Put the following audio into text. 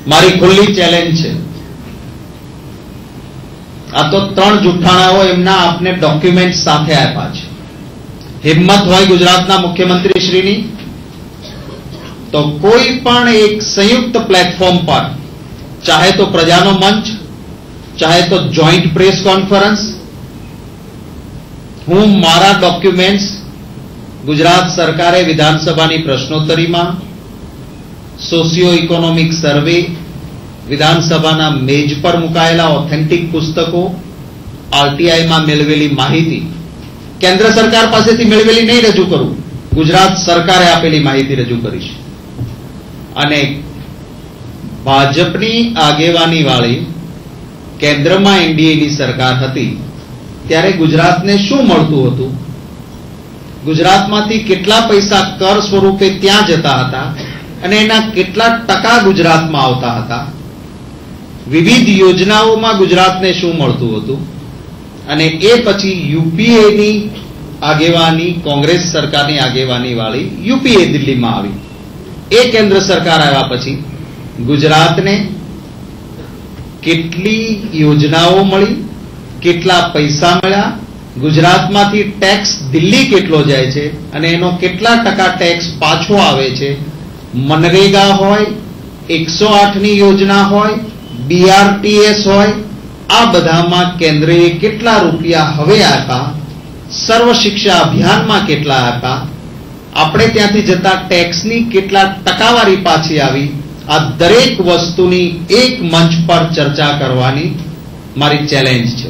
મારી ખુલ્લી ચેલેન્જ છે. આ તો 3 જુઠ્ઠાણાઓ એમના આપને ડોક્યુમેન્ટ સાથે આપ્યા છે. હિંમત હોય ગુજરાતના મુખ્યમંત્રી શ્રીની તો કોઈ પણ એક સંયુક્ત પ્લેટફોર્મ પર, ચાહે તો પ્રજાનો મંચ, ચાહે તો જોઈન્ટ પ્રેસ કોન્ફરન્સ, હું મારા ડોક્યુમેન્ટ્સ ગુજરાત સરકારે વિધાનસભાની પ્રશ્નોત્તરીમાં, સોશિયો ઇકોનોમિક સર્વે, વિધાનસભાના મેજ પર મુકાયેલા ઓથેન્ટિક પુસ્તકો, આરટીઆઈમાં મેળવેલી માહિતી કેન્દ્ર સરકાર પાસેથી મેળવેલી નહીં રજૂ કરું, ગુજરાત સરકારે આપેલી માહિતી રજૂ કરીશ. અને ભાજપની આગેવાની વાળી કેન્દ્રમાં એનડીએની સરકાર હતી ત્યારે ગુજરાતને શું મળતું હતું, ગુજરાતમાંથી કેટલા પૈસા કર સ્વરૂપે ત્યાં જતા હતા અને એના કેટલા ટકા ગુજરાતમાં આવતા હતા, વિવિધ યોજનાઓમાં ગુજરાતને શું મળતું હતું, અને એ પછી યુપીએની આગેવાની, કોંગ્રેસ સરકારની આગેવાની વાળી યુપીએ દિલ્હીમાં આવી. એ કેન્દ્ર સરકાર આવ્યા પછી ગુજરાતને કેટલી યોજનાઓ મળી, કેટલા પૈસા મળ્યા, ગુજરાતમાંથી ટેક્સ દિલ્હી કેટલો જાય છે અને એનો કેટલા ટકા ટેક્સ પાછો આવે છે, મનરેગા હોય, 108ની યોજના હોય, બીઆરટીએસ હોય, આ બધામાં કેન્દ્રએ કેટલા રૂપિયા હવે આપ્યા, સર્વ શિક્ષા અભિયાનમાં કેટલા આપ્યા, આપણે ત્યાંથી જતા ટેક્સની કેટલા ટકાવારી પાછી આવી, આ દરેક વસ્તુની એક મંચ પર ચર્ચા કરવાની મારી ચેલેન્જ છે.